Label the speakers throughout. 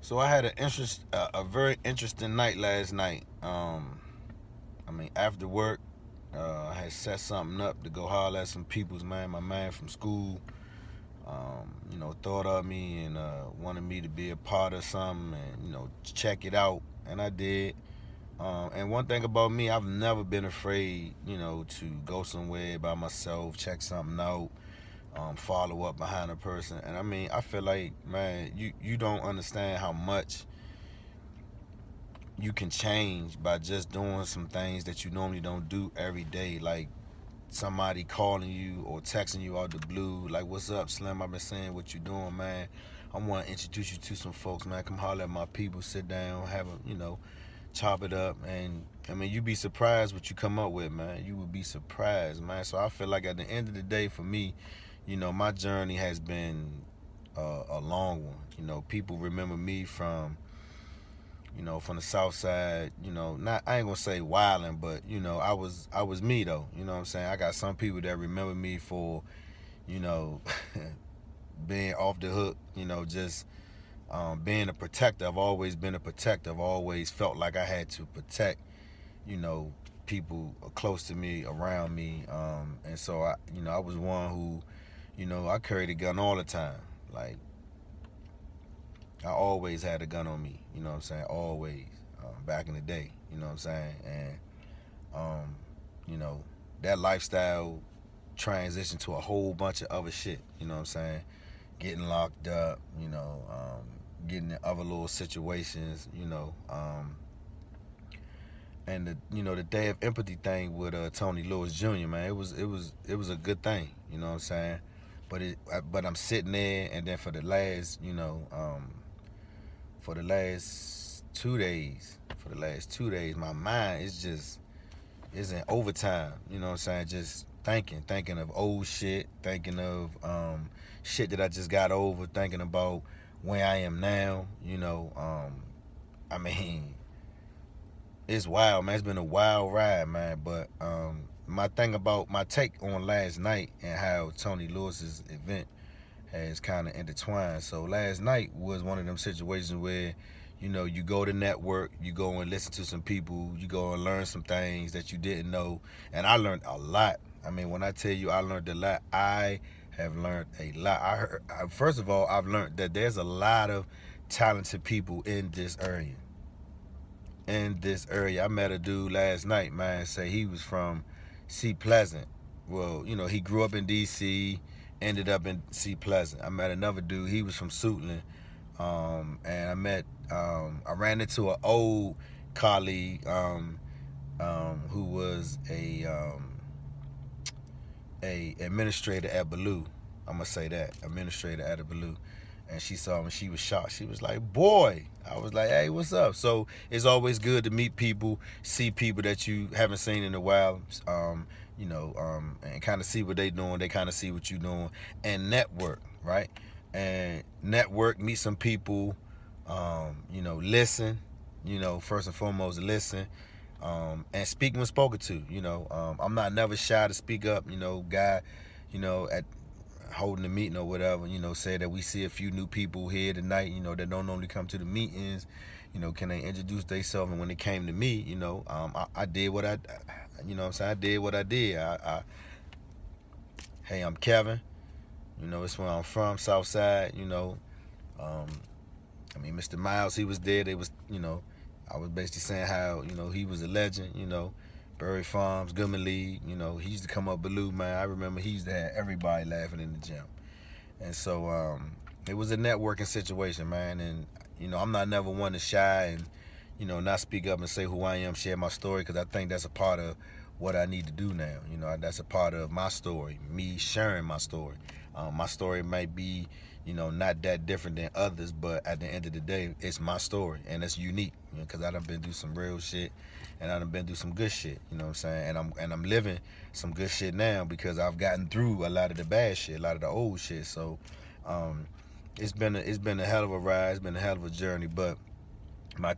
Speaker 1: So I had a very interesting night last night. After work, I had set something up to go holler at some people's man. My man from school, thought of me and wanted me to be a part of something and check it out, and I did. And one thing about me, I've never been afraid, to go somewhere by myself, check something out, follow up behind a person. And I feel like, man, you don't understand how much you can change by just doing some things that you normally don't do every day. Like somebody calling you or texting you out the blue, like, "What's up, Slim? I've been saying what you doing, man. I want to introduce you to some folks, man. Come holler at my people, sit down, have a, chop it up." And you be surprised what you come up with, man. You would be surprised, man. So I feel like at the end of the day, for me, my journey has been a long one. People remember me from the south side, not, I ain't gonna say wilding, but I was me though. You know what I'm saying? I got some people that remember me for, you know, being off the hook, just being a protector. I've always been a protector. I've always felt like I had to protect, you know, people close to me, around me. And so I was one who, I carried a gun all the time. Like, I always had a gun on me, you know what I'm saying? Always. Back in the day, you know what I'm saying? And, um, you know, that lifestyle transitioned to a whole bunch of other shit, you know what I'm saying? Getting locked up, getting in other little situations, and the day of empathy thing with Tony Lewis Jr. Man, it was a good thing, you know what I'm saying? But I'm sitting there, and then for the last 2 days, my mind is in overtime. You know what I'm saying? Just thinking of old shit, thinking of shit that I just got over, thinking about where I am now. I mean, it's wild, man. It's been a wild ride, man. But my take on last night and how Tony Lewis's event has kind of intertwined. So last night was one of them situations where, you go to network, you go and listen to some people, you go and learn some things that you didn't know, and I learned a lot. When I tell you I learned a lot, I have learned a lot. First of all, I've learned that there's a lot of talented people in this area. I met a dude last night, man, say he was from C Pleasant. Well, he grew up in DC, ended up in C Pleasant. I met another dude, he was from Suitland. And I ran into an old colleague who was a administrator at Baloo. I'm gonna say that, administrator at a Baloo. And she saw me, she was shocked. She was like, "Boy." I was like, "Hey, what's up?" So it's always good to meet people, see people that you haven't seen in a while, and kind of see what they doing. They kind of see what you doing, and network, right? And network, meet some people, listen, first and foremost, listen, and speak when spoken to. I'm not never shy to speak up. Guy, at holding the meeting or whatever, say that we see a few new people here tonight, that don't normally come to the meetings. Can they introduce themselves? And when it came to me, I did what what I'm saying? I did what I did. Hey, I'm Kevin. It's where I'm from, Southside. Um, Mr. Miles, he was there. They was, I was basically saying how, he was a legend. Burry Farms, Goodman League. He used to come up Baloo, man. I remember he used to have everybody laughing in the gym. And so it was a networking situation, man. And, I'm not never one to shy and, not speak up and say who I am, share my story, because I think that's a part of what I need to do now. That's a part of my story, me sharing my story. My story might be, not that different than others, but at the end of the day, it's my story, and it's unique, because I done been through some real shit, and I done been through some good shit, you know what I'm saying? And I'm living some good shit now because I've gotten through a lot of the bad shit, a lot of the old shit. So um, it's been a hell of a ride, it's been a hell of a journey, but my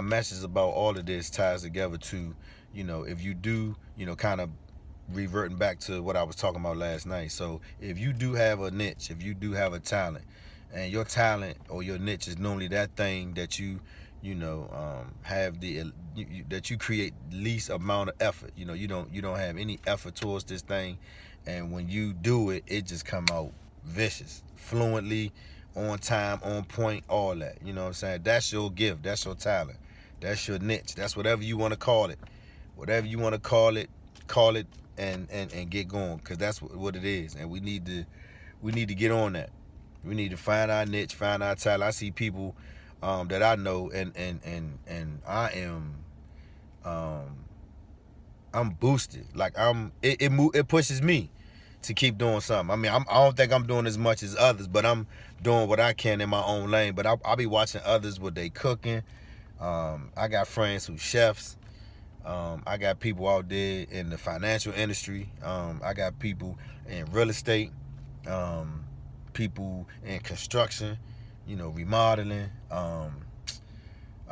Speaker 1: message about all of this ties together to, if you do, kind of reverting back to what I was talking about last night. So if you do have a niche, if you do have a talent, and your talent or your niche is normally that thing that you have that you create least amount of effort. You don't have any effort towards this thing, and when you do it, it just come out vicious, fluently, on time, on point, all that. You know what I'm saying? That's your gift. That's your talent. That's your niche. That's whatever you want to call it. Whatever you want to call it, and get going, because that's what it is. And we need to get on that. We need to find our niche, find our talent. I see people that I know, and I am I'm boosted. Like it pushes me to keep doing something. I mean, I don't think I'm doing as much as others, but I'm doing what I can in my own lane. But I'll be watching others what they cooking. I got friends who chefs. I got people out there in the financial industry. I got people in real estate. People in construction, remodeling. I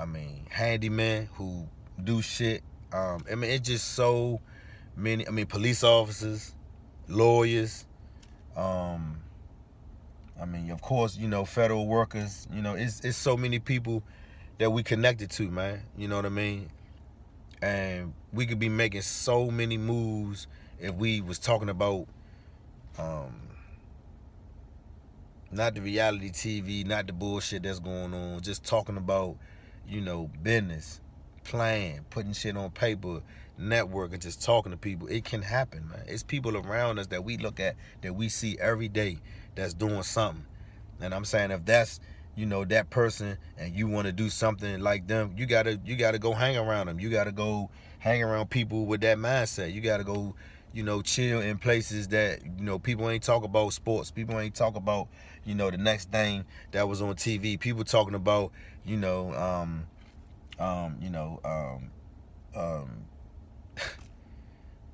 Speaker 1: mean, handymen who do shit. I mean, it's just so many. I mean, police officers, lawyers. I mean, of course, federal workers. It's so many people that we connected to, man. You know what I mean? And we could be making so many moves if we was talking about not the reality TV, not the bullshit that's going on, just talking about, business, plan, putting shit on paper, networking, just talking to people. It can happen, man. It's people around us that we look at, that we see every day, that's doing something. And I'm saying, if that's, that person, and you want to do something like them, you gotta go hang around them. You gotta go hang around people with that mindset. You gotta go, chill in places that, people ain't talk about sports. People ain't talk about, the next thing that was on TV. People talking about,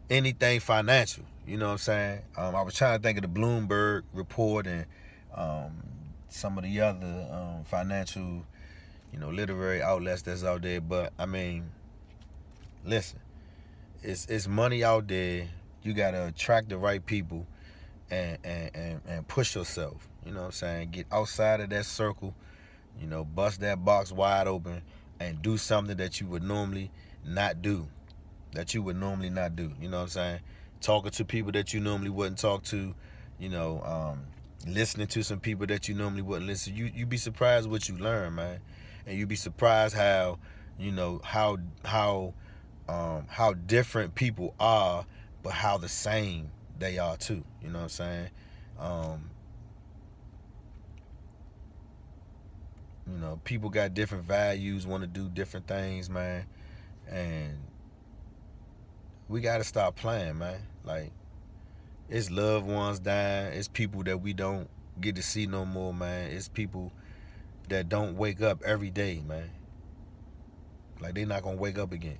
Speaker 1: anything financial. You know what I'm saying? I was trying to think of the Bloomberg report and some of the other financial, literary outlets that's out there. But I mean, listen, it's money out there. You gotta attract the right people and push yourself. You know what I'm saying? Get outside of that circle. Bust that box wide open and do something that you would normally not do. You know what I'm saying? Talking to people that you normally wouldn't talk to. Listening to some people that you normally wouldn't listen. You be surprised what you learn, man, and you be surprised how, how different people are, but how the same they are too. You know what I'm saying? People got different values, want to do different things, man, and we got to stop playing, man. Like, it's loved ones dying. It's people that we don't get to see no more, man. It's people that don't wake up every day, man. Like, they not gonna wake up again.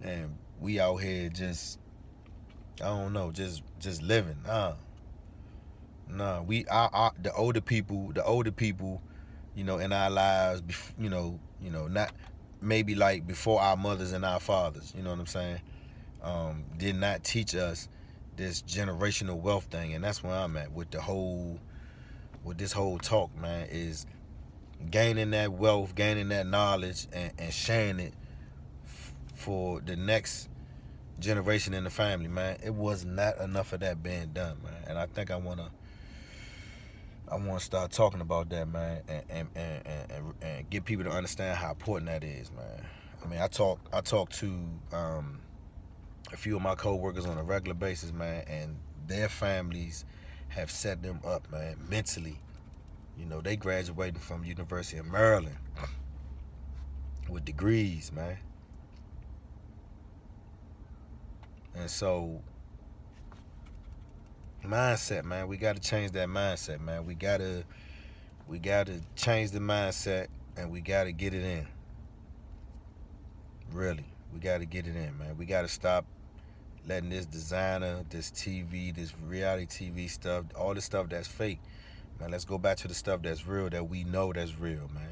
Speaker 1: And we out here just, I don't know, just living. Nah. The older people, in our lives, not maybe like before our mothers and our fathers. You know what I'm saying? Did not teach us this generational wealth thing, and that's where I'm at with this whole talk, man. Is gaining that wealth, gaining that knowledge, and sharing it for the next generation in the family, man. It was not enough of that being done, man. And I think I wanna start talking about that, man, and get people to understand how important that is, man. I mean, I talk to a few of my co-workers on a regular basis, man, and their families have set them up, man, mentally. They graduating from University of Maryland with degrees, man. And so, mindset, man, we got to change that mindset, man. We got to change the mindset, and we got to get it in. Really, we got to get it in, man. We got to stop letting this designer, this TV, this reality TV stuff, all this stuff that's fake, man. Let's go back to the stuff that's real, that we know that's real, man.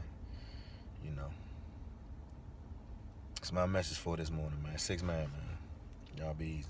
Speaker 1: It's my message for this morning, man. 6thman, man. Y'all be easy.